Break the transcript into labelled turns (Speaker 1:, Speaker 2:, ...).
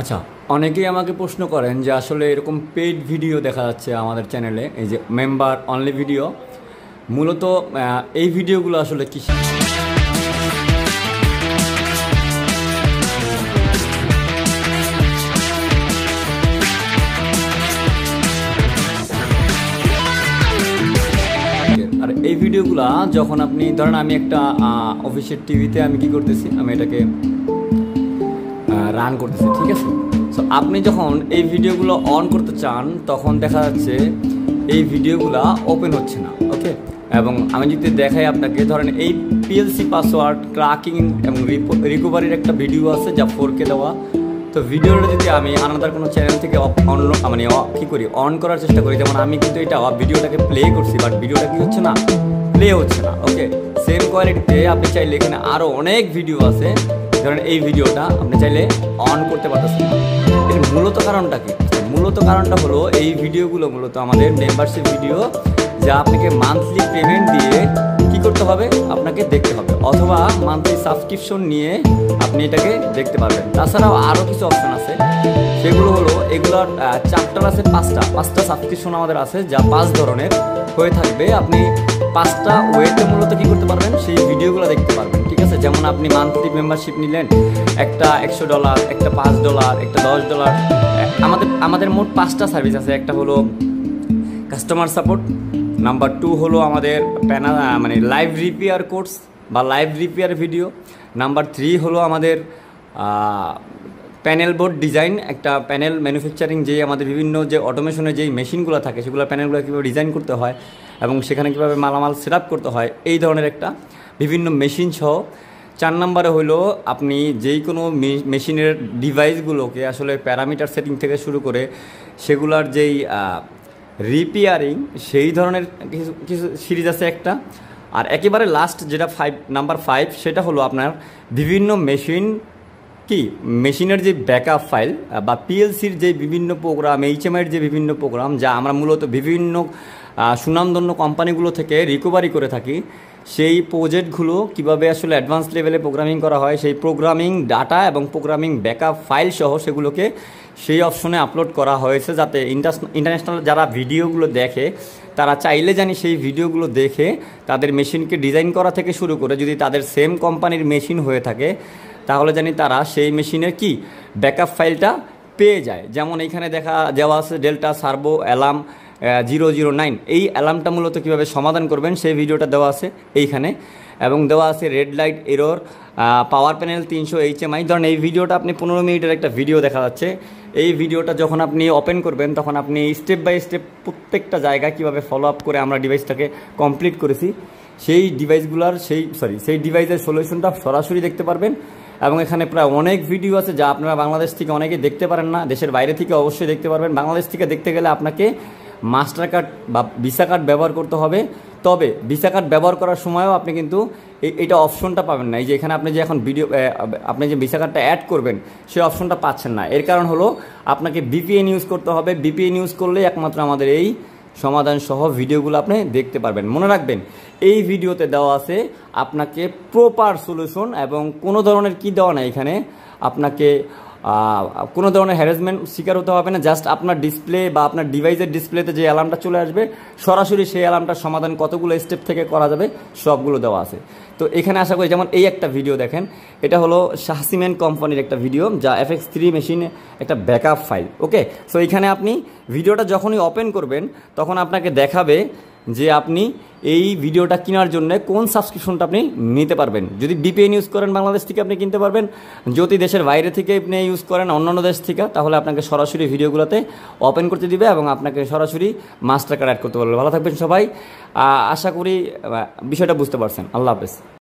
Speaker 1: আচ্ছা, অনেকেই আমাকে প্রশ্ন করেন যে আসলে এরকম পেইড ভিডিও দেখা যাচ্ছে আমাদের চ্যানেলে, এই যে মেম্বার অনলি ভিডিও, মূলত এই ভিডিওগুলো আসলে কি? আর এই ভিডিওগুলা যখন আপনি ধরেন, আমি একটা অফিসের টিভিতে আমি কি করতেছি, আমি এটাকে রান করতেছি, ঠিক আছে। সো আপনি যখন এই ভিডিওগুলো অন করতে চান তখন দেখা যাচ্ছে এই ভিডিওগুলো ওপেন হচ্ছে না, ওকে। এবং আমি যদি দেখাই আপনাকে, ধরেন এই পিএলসি পাসওয়ার্ড ক্র্যাকিং এবং রিকভারির একটা ভিডিও আছে যা 4K দেওয়া। তো ভিডিওটা যদি আমি আলাদা কোনো চ্যানেল থেকে মানে কী করি, অন করার চেষ্টা করি, যেমন আমি কিন্তু এটা ভিডিওটাকে প্লে করছি, বাট ভিডিওটা কি হচ্ছে না, প্লে হচ্ছে না, ওকে। সেম কোয়ালিটিতে আপনি চাইলে এখানে আরও অনেক ভিডিও আছে, ধরেন এই ভিডিওটা আপনি চাইলে অন করতে পারতেছেন না। এর মূলত কারণটা কি? মূলত কারণটা হলো এই ভিডিওগুলো মূলত আমাদের মেম্বারশিপ ভিডিও, যা আপনাকে মান্থলি পেমেন্ট দিয়ে কি করতে হবে, আপনাকে দেখতে হবে, অথবা মান্থলি সাবস্ক্রিপশন নিয়ে আপনি এটাকে দেখতে পারবেন। তাছাড়াও আরও কিছু অপশন আছে, সেগুলো হলো এগুলোর চ্যাপ্টার আছে পাঁচটা সাবস্ক্রিপশন আমাদের আছে, যা 5 ধরনের হয়ে থাকবে। আপনি 5টা ওয়েতে মূলত কী করতে পারবেন, সেই ভিডিওগুলো দেখতে পারবেন, ঠিক আছে। যেমন আপনি মান্থলি মেম্বারশিপ নিলেন, একটা $100, একটা $5, একটা $10। আমাদের মোট 5টা সার্ভিস আছে। একটা হলো কাস্টমার সাপোর্ট, নাম্বার 2 হলো আমাদের মানে লাইভ রিপেয়ার কোর্স বা লাইভ রিপেয়ার ভিডিও, নাম্বার 3 হলো আমাদের প্যানেল বোর্ড ডিজাইন, একটা প্যানেল ম্যানুফ্যাকচারিং, যে আমাদের বিভিন্ন যে অটোমেশনের যেই মেশিনগুলো থাকে সেগুলো প্যানেলগুলো কীভাবে ডিজাইন করতে হয় এবং সেখানে কীভাবে মালামাল সেট আপ করতে হয়, এই ধরনের একটা বিভিন্ন মেশিন সহ। 4 নম্বরে হলো আপনি যেই কোনো মেশিনের ডিভাইসগুলোকে আসলে প্যারামিটার সেটিং থেকে শুরু করে সেগুলার যেই রিপেয়ারিং, সেই ধরনের কিছু সিরিজ আছে একটা। আর একেবারে লাস্ট যেটা নাম্বার 5, সেটা হলো আপনার বিভিন্ন মেশিনের যে ব্যাকআপ ফাইল বা পিএলসির যে বিভিন্ন প্রোগ্রাম, এইচএমআইয়ের যে বিভিন্ন প্রোগ্রাম, যা আমরা মূলত বিভিন্ন সুনামধন্য কোম্পানিগুলো থেকে রিকভারি করে থাকি, সেই প্রজেক্টগুলো কিভাবে আসলে অ্যাডভান্স লেভেলে প্রোগ্রামিং করা হয়, সেই প্রোগ্রামিং ডাটা এবং প্রোগ্রামিং ব্যাকআপ ফাইল সহ সেগুলোকে সেই অপশনে আপলোড করা হয়েছে, যাতে ইন্টারন্যাশনাল যারা ভিডিওগুলো দেখে তারা চাইলে জানি সেই ভিডিওগুলো দেখে তাদের মেশিনকে ডিজাইন করা থেকে শুরু করে, যদি তাদের সেম কোম্পানির মেশিন হয়ে থাকে তাহলে জানি তারা সেই মেশিনের ব্যাকআপ ফাইলটা পেয়ে যায়। যেমন এইখানে দেওয়া আছে ডেল্টা সার্ভো অ্যালার্ম 009, এই অ্যালার্মটা মূলত কীভাবে সমাধান করবেন সেই ভিডিওটা দেওয়া আছে এইখানে, এবং দেওয়া আছে রেড লাইট এরর পাওয়ার প্যানেল 300 HMI। ধরেন এই ভিডিওটা আপনি 15 মিনিটের একটা ভিডিও দেখা যাচ্ছে, এই ভিডিওটা যখন আপনি ওপেন করবেন তখন আপনি স্টেপ বাই স্টেপ প্রত্যেকটা জায়গায় কীভাবে ফলো আপ করে আমরা ডিভাইসটাকে কমপ্লিট করেছি সেই সেই ডিভাইসের সলিউশনটা সরাসরি দেখতে পারবেন। এবং এখানে প্রায় অনেক ভিডিও আছে যা আপনারা বাংলাদেশ থেকে অনেকে দেখতে পারেন না, দেশের বাইরে থেকে অবশ্যই দেখতে পারবেন। বাংলাদেশ থেকে দেখতে গেলে আপনাকে মাস্টার কার্ড বা ভিসা কার্ড ব্যবহার করতে হবে। তবে ভিসা কার্ড ব্যবহার করার সময়ও আপনি কিন্তু এটা অপশনটা পাবেন না, এই যে এখানে আপনি যে এখন আপনি যে ভিসা কার্ডটা অ্যাড করবেন সেই অপশনটা পাচ্ছেন না। এর কারণ হলো আপনাকে VPN ইউজ করতে হবে। VPN ইউজ করলেই একমাত্র আমাদের এই সমাধান সহ ভিডিওগুলো আপনি দেখতে পারবেন। মনে রাখবেন, এই ভিডিওতে দেওয়া আছে আপনাকে প্রপার সলিউশন, এবং কোনো ধরনের দেওয়া না এখানে, আপনাকে কোনো ধরনের হ্যারাসমেন্ট শিকার হতে হবে না। জাস্ট আপনার ডিসপ্লে বা আপনার ডিভাইসের ডিসপ্লেতে যে অ্যালার্মটা চলে আসবে, সরাসরি সেই অ্যালার্মটার সমাধান কতগুলো স্টেপ থেকে করা যাবে সবগুলো দেওয়া আছে। তো এখানে আশা করি, যেমন এই একটা ভিডিও দেখেন, এটা হলো শাহ সিমেন্ট কোম্পানির একটা ভিডিও, যা FX3 মেশিনে একটা ব্যাকআপ ফাইল, ওকে। সো এখানে আপনি ভিডিওটা যখনই ওপেন করবেন তখন আপনাকে দেখাবে যে আপনি এই ভিডিওটা কেনার জন্য কোন সাবস্ক্রিপশনটা আপনি নিতে পারবেন। যদি VPN ইউজ করেন বাংলাদেশ থেকে আপনি কিনতে পারবেন, যদি দেশের বাইরে থেকে আপনি ইউজ করেন অন্যান্য দেশ থেকে, তাহলে আপনাকে সরাসরি ভিডিওগুলোতে ওপেন করতে দিবে এবং আপনাকে সরাসরি মাস্টার কার্ড অ্যাড করতে পারবে। ভালো থাকবেন সবাই, আশা করি বিষয়টা বুঝতে পারছেন। আল্লাহ হাফেজ।